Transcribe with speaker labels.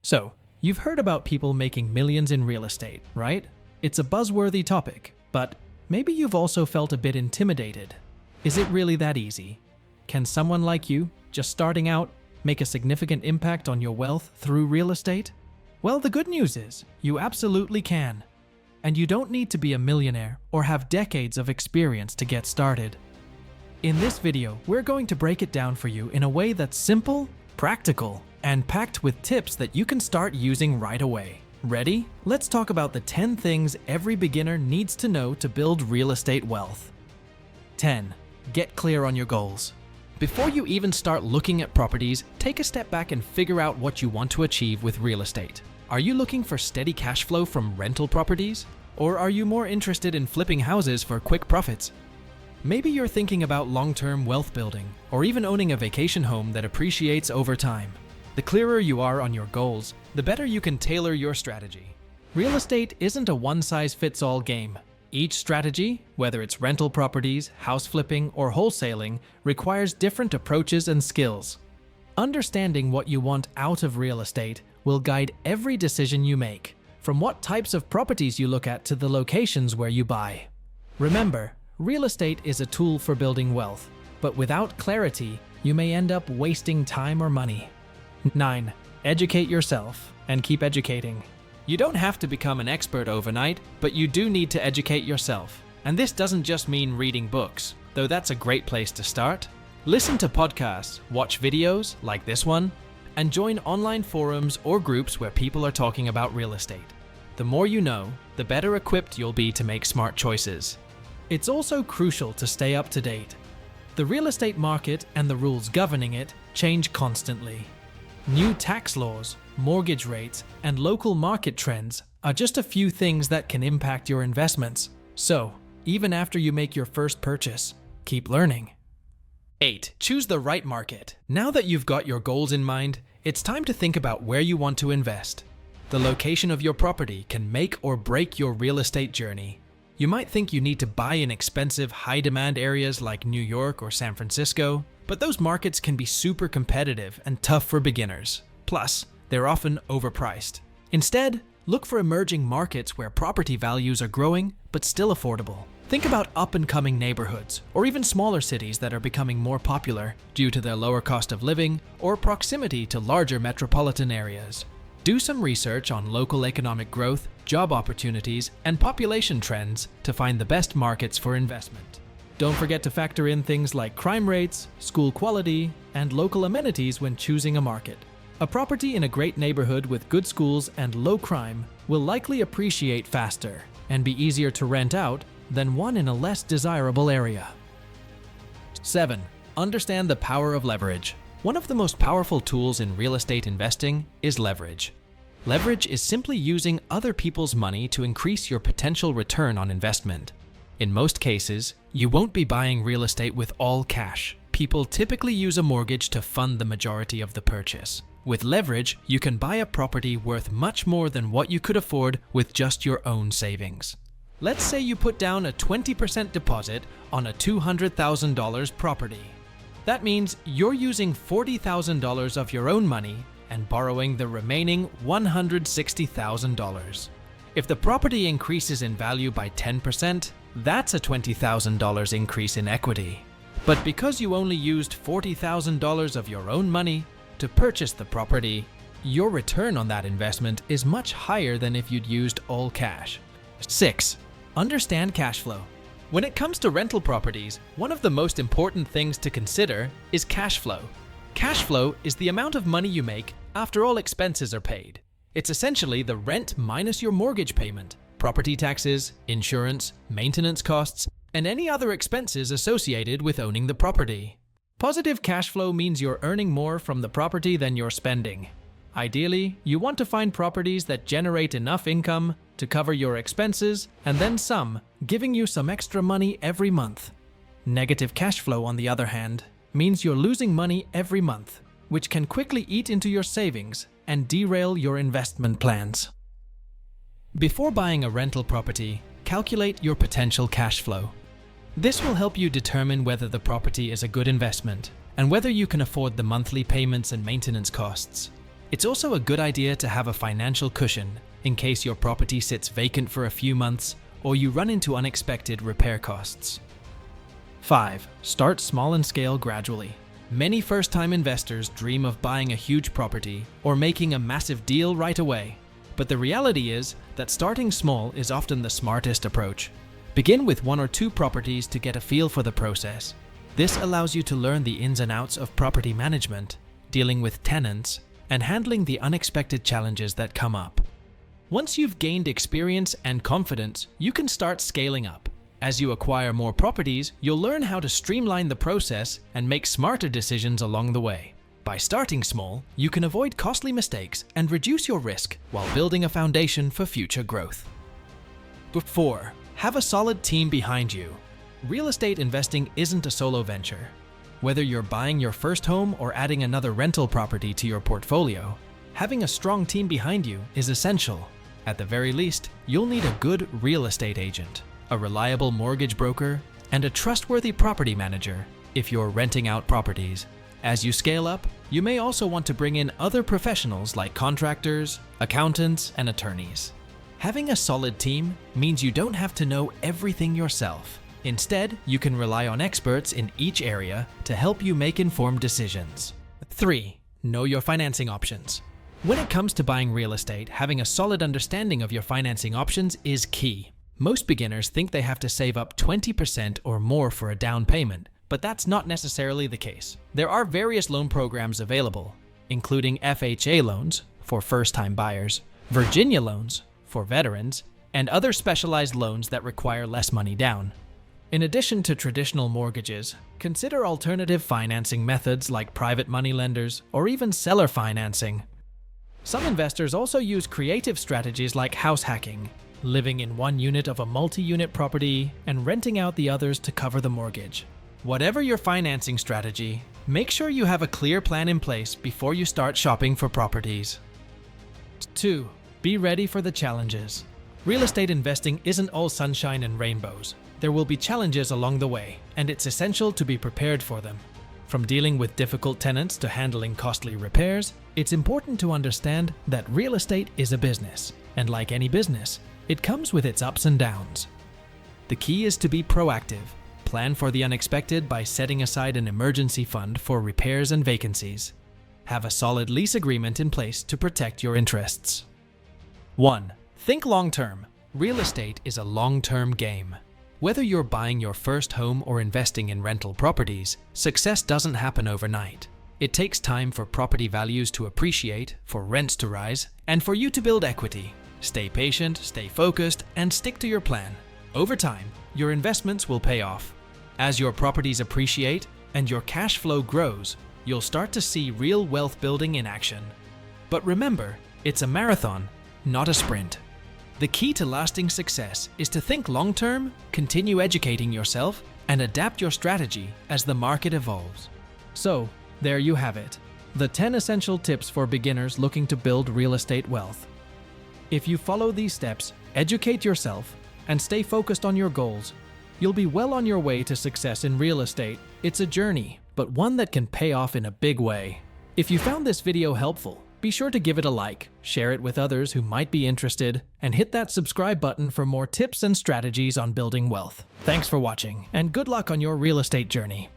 Speaker 1: So, you've heard about people making millions in real estate, right? It's a buzzworthy topic, but maybe you've also felt a bit intimidated. Is it really that easy? Can someone like you, just starting out, make a significant impact on your wealth through real estate? Well, the good news is, you absolutely can. And you don't need to be a millionaire or have decades of experience to get started. In this video, we're going to break it down for you in a way that's simple, practical, and packed with tips that you can start using right away. Ready? Let's talk about the 10 things every beginner needs to know to build real estate wealth. 10. Get clear on your goals. Before you even start looking at properties, take a step back and figure out what you want to achieve with real estate. Are you looking for steady cash flow from rental properties? Or are you more interested in flipping houses for quick profits? Maybe you're thinking about long-term wealth building, or even owning a vacation home that appreciates over time. The clearer you are on your goals, the better you can tailor your strategy. Real estate isn't a one-size-fits-all game. Each strategy, whether it's rental properties, house flipping, or wholesaling, requires different approaches and skills. Understanding what you want out of real estate will guide every decision you make, from what types of properties you look at to the locations where you buy. Remember, real estate is a tool for building wealth, but without clarity, you may end up wasting time or money. 9. Educate yourself and keep educating. You don't have to become an expert overnight, but you do need to educate yourself. And this doesn't just mean reading books, though that's a great place to start. Listen to podcasts, watch videos like this one, and join online forums or groups where people are talking about real estate. The more you know, the better equipped you'll be to make smart choices. It's also crucial to stay up to date. The real estate market and the rules governing it change constantly. New tax laws, mortgage rates, and local market trends are just a few things that can impact your investments. So, even after you make your first purchase, keep learning. 8. Choose the right market. Now that you've got your goals in mind, it's time to think about where you want to invest. The location of your property can make or break your real estate journey. You might think you need to buy in expensive, high-demand areas like New York or San Francisco, but those markets can be super competitive and tough for beginners. Plus, they're often overpriced. Instead, look for emerging markets where property values are growing but still affordable. Think about up-and-coming neighborhoods, or even smaller cities that are becoming more popular due to their lower cost of living or proximity to larger metropolitan areas. Do some research on local economic growth, job opportunities, and population trends to find the best markets for investment. Don't forget to factor in things like crime rates, school quality, and local amenities when choosing a market. A property in a great neighborhood with good schools and low crime will likely appreciate faster and be easier to rent out than one in a less desirable area. 7. Understand the power of leverage. One of the most powerful tools in real estate investing is leverage. Leverage is simply using other people's money to increase your potential return on investment. In most cases, you won't be buying real estate with all cash. People typically use a mortgage to fund the majority of the purchase. With leverage, you can buy a property worth much more than what you could afford with just your own savings. Let's say you put down a 20% deposit on a $200,000 property. That means you're using $40,000 of your own money and borrowing the remaining $160,000. If the property increases in value by 10%, that's a $20,000 increase in equity. But because you only used $40,000 of your own money to purchase the property, your return on that investment is much higher than if you'd used all cash. 6. Understand cash flow. When it comes to rental properties, one of the most important things to consider is cash flow. Cash flow is the amount of money you make after all expenses are paid. It's essentially the rent minus your mortgage payment, property taxes, insurance, maintenance costs, and any other expenses associated with owning the property. Positive cash flow means you're earning more from the property than you're spending. Ideally, you want to find properties that generate enough income to cover your expenses and then some, giving you some extra money every month. Negative cash flow, on the other hand, means you're losing money every month, which can quickly eat into your savings and derail your investment plans. Before buying a rental property, calculate your potential cash flow. This will help you determine whether the property is a good investment and whether you can afford the monthly payments and maintenance costs. It's also a good idea to have a financial cushion in case your property sits vacant for a few months or you run into unexpected repair costs. 5. Start small and scale gradually. Many first-time investors dream of buying a huge property or making a massive deal right away. But the reality is that starting small is often the smartest approach. Begin with 1 or 2 properties to get a feel for the process. This allows you to learn the ins and outs of property management, dealing with tenants, and handling the unexpected challenges that come up. Once you've gained experience and confidence, you can start scaling up. As you acquire more properties, you'll learn how to streamline the process and make smarter decisions along the way. By starting small, you can avoid costly mistakes and reduce your risk while building a foundation for future growth. 4. Have a solid team behind you. Real estate investing isn't a solo venture. Whether you're buying your first home or adding another rental property to your portfolio, having a strong team behind you is essential. At the very least, you'll need a good real estate agent, a reliable mortgage broker, and a trustworthy property manager if you're renting out properties. As you scale up, you may also want to bring in other professionals like contractors, accountants, and attorneys. Having a solid team means you don't have to know everything yourself. Instead, you can rely on experts in each area to help you make informed decisions. 3. Know your financing options. When it comes to buying real estate, having a solid understanding of your financing options is key. Most beginners think they have to save up 20% or more for a down payment, but that's not necessarily the case. There are various loan programs available, including FHA loans for first-time buyers, Virginia loans for veterans, and other specialized loans that require less money down. In addition to traditional mortgages, consider alternative financing methods like private money lenders or even seller financing. Some investors also use creative strategies like house hacking, living in one unit of a multi-unit property and renting out the others to cover the mortgage. Whatever your financing strategy, make sure you have a clear plan in place before you start shopping for properties. 2. Be ready for the challenges. Real estate investing isn't all sunshine and rainbows. There will be challenges along the way, and it's essential to be prepared for them. From dealing with difficult tenants to handling costly repairs, it's important to understand that real estate is a business, and like any business, it comes with its ups and downs. The key is to be proactive. Plan for the unexpected by setting aside an emergency fund for repairs and vacancies. Have a solid lease agreement in place to protect your interests. 1. Think long-term. Real estate is a long-term game. Whether you're buying your first home or investing in rental properties, success doesn't happen overnight. It takes time for property values to appreciate, for rents to rise, and for you to build equity. Stay patient, stay focused, and stick to your plan. Over time, your investments will pay off. As your properties appreciate and your cash flow grows, you'll start to see real wealth building in action. But remember, it's a marathon, not a sprint. The key to lasting success is to think long-term, continue educating yourself, and adapt your strategy as the market evolves. So, there you have it. The 10 essential tips for beginners looking to build real estate wealth. If you follow these steps, educate yourself, and stay focused on your goals, you'll be well on your way to success in real estate. It's a journey, but one that can pay off in a big way. If you found this video helpful, be sure to give it a like, share it with others who might be interested, and hit that subscribe button for more tips and strategies on building wealth. Thanks for watching, and good luck on your real estate journey.